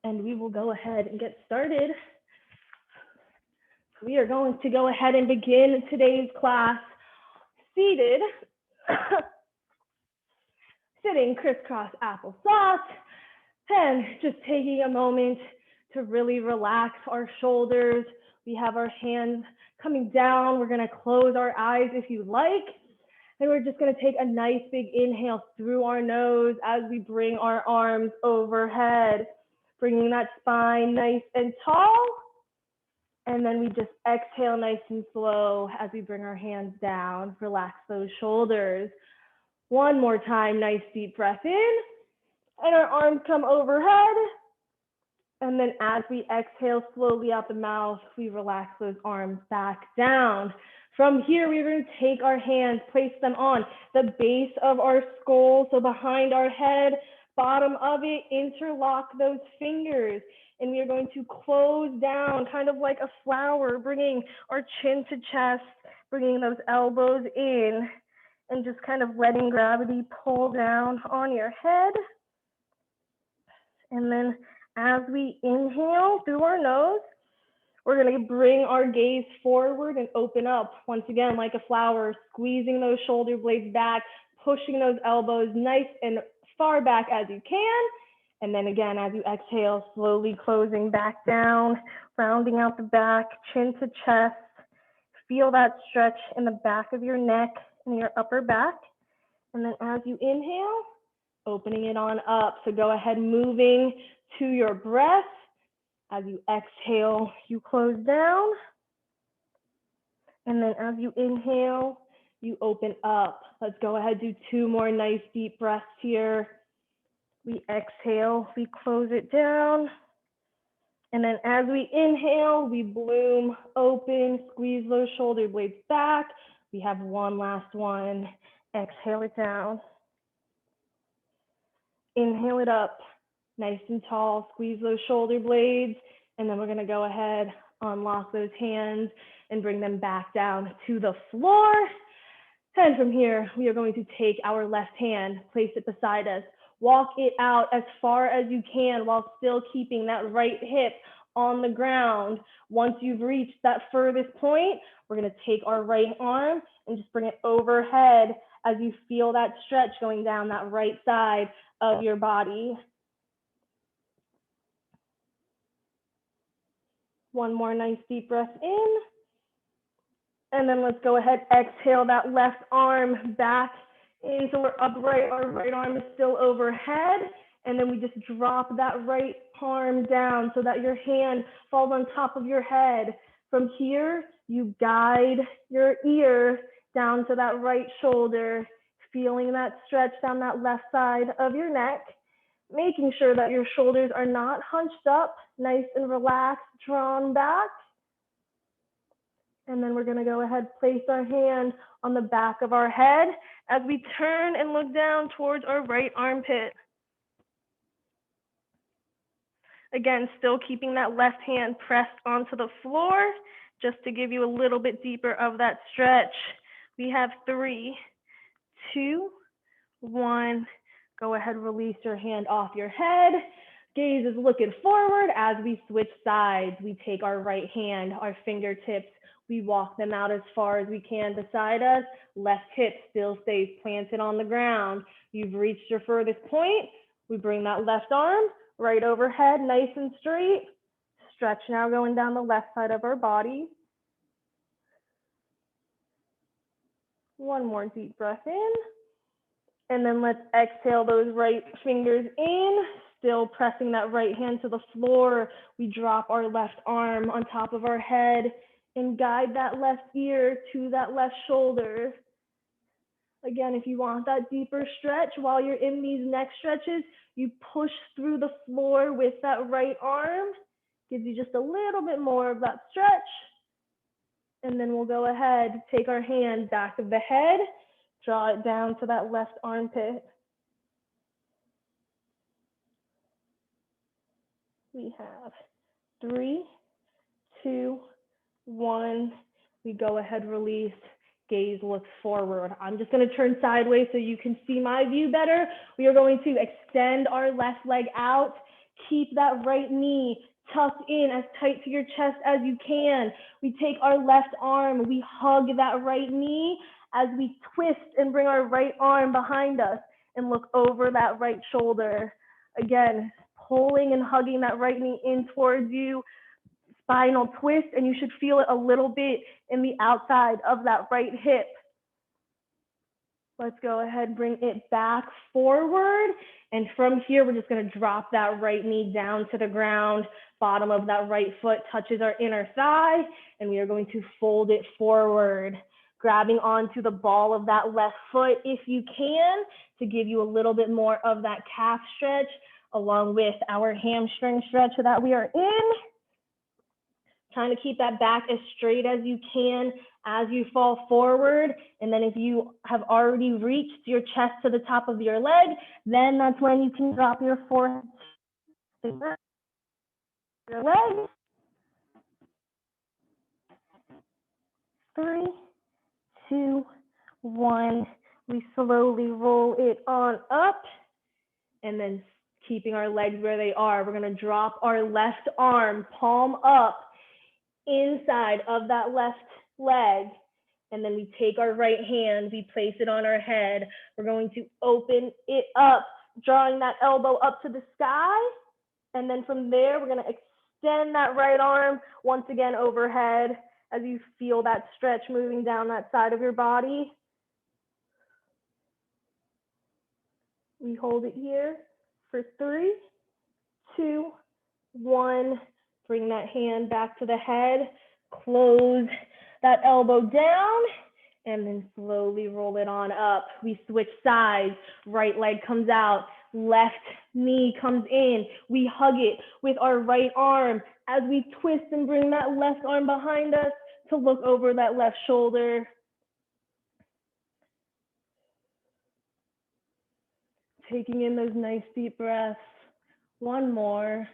and we will go ahead and get started. We are going to go ahead and begin today's class seated, sitting crisscross applesauce, and just taking a moment to really relax our shoulders. We have our hands coming down. We're going to close our eyes if you like. And we're just going to take a nice big inhale through our nose as we bring our arms overhead, bringing that spine nice and tall. And then we just exhale nice and slow as we bring our hands down, relax those shoulders. One more time, nice deep breath in, and our arms come overhead. And then as we exhale slowly out the mouth, we relax those arms back down. From here, we're going to take our hands, place them on the base of our skull, so behind our head, bottom of it, interlock those fingers. And we are going to close down, kind of like a flower, bringing our chin to chest, bringing those elbows in, and just kind of letting gravity pull down on your head. And then as we inhale through our nose, we're going to bring our gaze forward and open up, once again, like a flower, squeezing those shoulder blades back, pushing those elbows nice and far back as you can. And then again, as you exhale, slowly closing back down, rounding out the back, chin to chest. Feel that stretch in the back of your neck and your upper back. And then as you inhale, opening it on up. So go ahead, moving to your breath. As you exhale, you close down. And then as you inhale, you open up. Let's go ahead, do 2 more nice deep breaths here. We exhale, we close it down. And then as we inhale, we bloom, open, squeeze those shoulder blades back. We have one last one. Exhale it down. Inhale it up, nice and tall, squeeze those shoulder blades. And then we're gonna go ahead, unlock those hands and bring them back down to the floor. And from here, we are going to take our left hand, place it beside us, walk it out as far as you can while still keeping that right hip on the ground. Once you've reached that furthest point, we're gonna take our right arm and just bring it overhead as you feel that stretch going down that right side of your body. One more nice deep breath in. And then let's go ahead, exhale that left arm back into our upright. Our right arm is still overhead. And then we just drop that right arm down so that your hand falls on top of your head. From here, you guide your ear down to that right shoulder, feeling that stretch down that left side of your neck, making sure that your shoulders are not hunched up, nice and relaxed, drawn back. And then we're going to go ahead, place our hand on the back of our head as we turn and look down towards our right armpit. Again, still keeping that left hand pressed onto the floor, just to give you a little bit deeper of that stretch. We have 3, 2, 1. Go ahead, release your hand off your head. Gaze is looking forward. As we switch sides, we take our right hand, our fingertips, we walk them out as far as we can beside us. Left hip still stays planted on the ground. You've reached your furthest point. We bring that left arm right overhead, nice and straight. Stretch now going down the left side of our body. One more deep breath in. And then let's exhale those right fingers in, still pressing that right hand to the floor. We drop our left arm on top of our head and guide that left ear to that left shoulder. Again, if you want that deeper stretch while you're in these neck stretches, you push through the floor with that right arm. Gives you just a little bit more of that stretch. And then we'll go ahead, take our hand back of the head, draw it down to that left armpit. We have 3, 2, 1. We go ahead, release, gaze looks forward. I'm just going to turn sideways so you can see my view better. We are going to extend our left leg out, Keep that right knee tucked in as tight to your chest as you can. We take our left arm, we hug that right knee as we twist and bring our right arm behind us and look over that right shoulder. Again, pulling and hugging that right knee in towards you, spinal twist, and you should feel it a little bit in the outside of that right hip. Let's go ahead, bring it back forward. And from here, we're just gonna drop that right knee down to the ground. Bottom of that right foot touches our inner thigh, and we are going to fold it forward, grabbing onto the ball of that left foot if you can, to give you a little bit more of that calf stretch, along with our hamstring stretch that we are in. Trying to keep that back as straight as you can as you fall forward. And then if you have already reached your chest to the top of your leg, then that's when you can drop your forehead to your leg. 3, 2, 1. We slowly roll it on up. And then keeping our legs where they are, we're going to drop our left arm, palm up, inside of that left leg, and then we take our right hand, we place it on our head. We're going to open it up, drawing that elbow up to the sky, and then from there we're going to extend that right arm once again overhead as you feel that stretch moving down that side of your body. We hold it here for 3, 2, 1. Bring that hand back to the head, close that elbow down, and then slowly roll it on up. We switch sides, right leg comes out, left knee comes in. We hug it with our right arm as we twist and bring that left arm behind us to look over that left shoulder. Taking in those nice deep breaths. One more.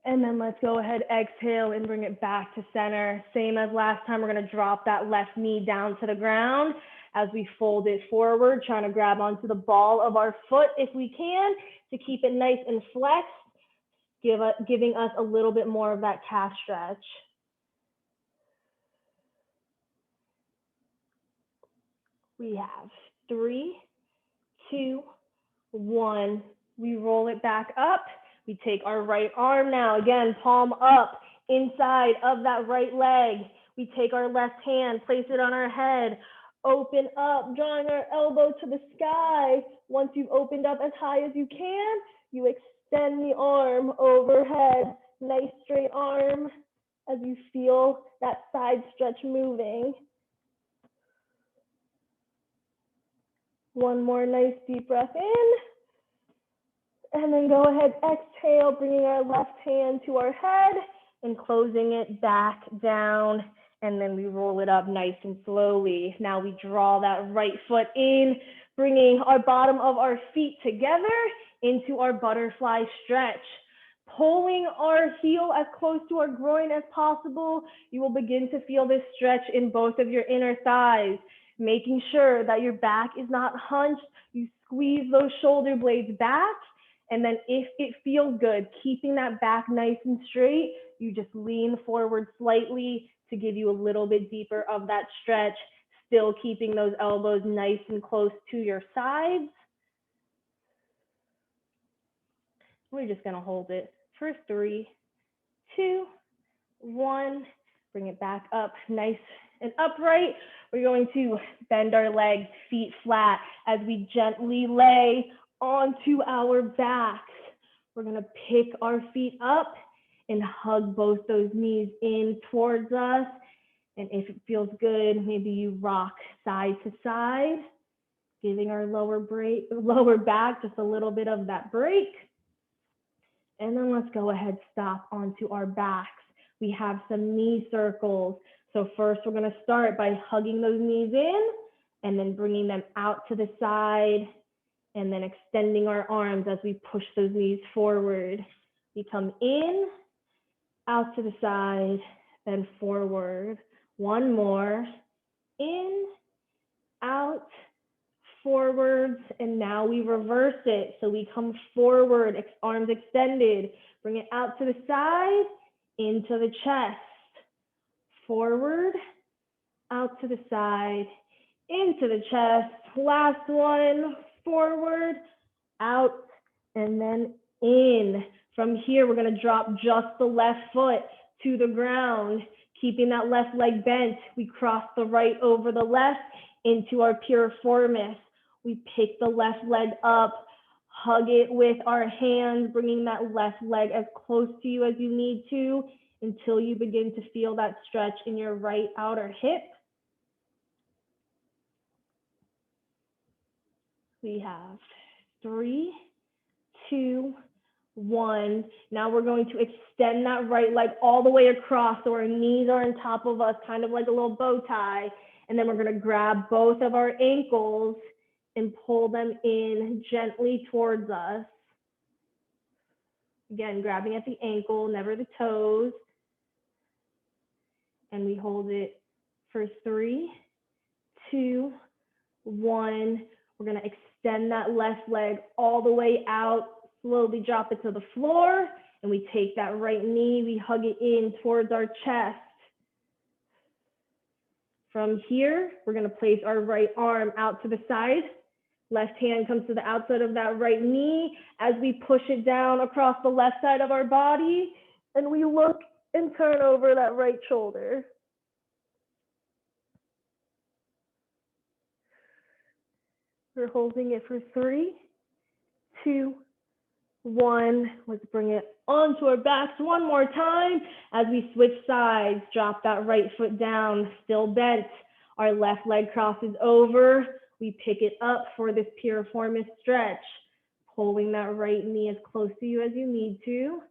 And then let's go ahead, exhale and bring it back to center. Same as last time, we're gonna drop that left knee down to the ground as we fold it forward, trying to grab onto the ball of our foot if we can to keep it nice and flexed, giving us a little bit more of that calf stretch. We have 3, 2, 1. We roll it back up. We take our right arm now, again, palm up, inside of that right leg. We take our left hand, place it on our head, open up, drawing our elbow to the sky. Once you've opened up as high as you can, you extend the arm overhead, nice straight arm as you feel that side stretch moving. One more nice deep breath in. And then go ahead, exhale, bringing our left hand to our head and closing it back down. And then we roll it up nice and slowly. Now we draw that right foot in, bringing our bottom of our feet together into our butterfly stretch. Pulling our heel as close to our groin as possible, you will begin to feel this stretch in both of your inner thighs. Making sure that your back is not hunched, you squeeze those shoulder blades back. And then if it feels good, keeping that back nice and straight, you just lean forward slightly to give you a little bit deeper of that stretch, still keeping those elbows nice and close to your sides. We're just gonna hold it for 3, 2, 1. Bring it back up nice and upright. We're going to bend our legs, feet flat, as we gently lay onto our backs. We're gonna pick our feet up and hug both those knees in towards us. And if it feels good, maybe you rock side to side, giving our lower back just a little bit of that break. And then let's go ahead, stop onto our backs. We have some knee circles. So first we're gonna start by hugging those knees in and then bringing them out to the side and then extending our arms as we push those knees forward. We come in, out to the side, then forward. One more, in, out, forwards, and now we reverse it. So we come forward, arms extended, bring it out to the side, into the chest, forward, out to the side, into the chest. Last one, forward, out, and then in. From here, we're gonna drop just the left foot to the ground, keeping that left leg bent. We cross the right over the left into our piriformis. We pick the left leg up, hug it with our hands, bringing that left leg as close to you as you need to until you begin to feel that stretch in your right outer hip. We have 3, 2, 1. Now we're going to extend that right leg all the way across so our knees are on top of us, kind of like a little bow tie. And then we're going to grab both of our ankles and pull them in gently towards us. Again, grabbing at the ankle, never the toes. And we hold it for 3, 2, 1. We're going to extend that left leg all the way out, slowly drop it to the floor, and we take that right knee, we hug it in towards our chest. From here, we're going to place our right arm out to the side. Left hand comes to the outside of that right knee as we push it down across the left side of our body, and we look and turn over that right shoulder. We're holding it for 3, 2, 1. Let's bring it onto our backs one more time as we switch sides. Drop that right foot down, still bent. Our left leg crosses over. We pick it up for this piriformis stretch, pulling that right knee as close to you as you need to.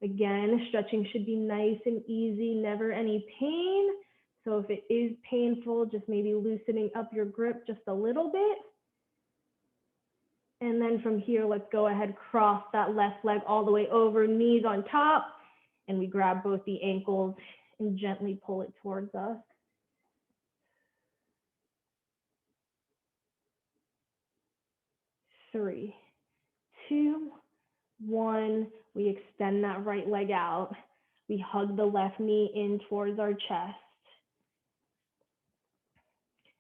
Again, stretching should be nice and easy, never any pain. So if it is painful, just maybe loosening up your grip just a little bit. And then from here, let's go ahead, cross that left leg all the way over, knees on top, and we grab both the ankles and gently pull it towards us. 3, 2, 1. We extend that right leg out. We hug the left knee in towards our chest.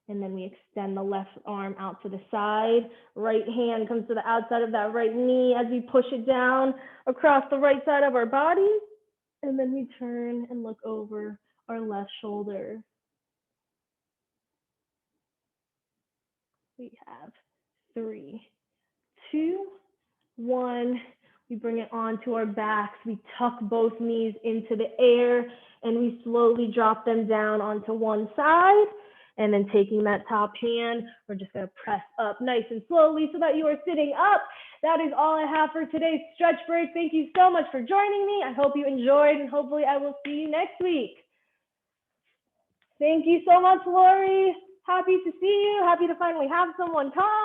And then we extend the left arm out to the side. Right hand comes to the outside of that right knee as we push it down across the right side of our body. And then we turn and look over our left shoulder. We have 3, 2, 1. We bring it onto our backs. We tuck both knees into the air and we slowly drop them down onto one side. And then taking that top hand, we're just gonna press up nice and slowly so that you are sitting up. That is all I have for today's stretch break. Thank you so much for joining me. I hope you enjoyed, and hopefully I will see you next week. Thank you so much, Lori. Happy to see you. Happy to finally have someone come.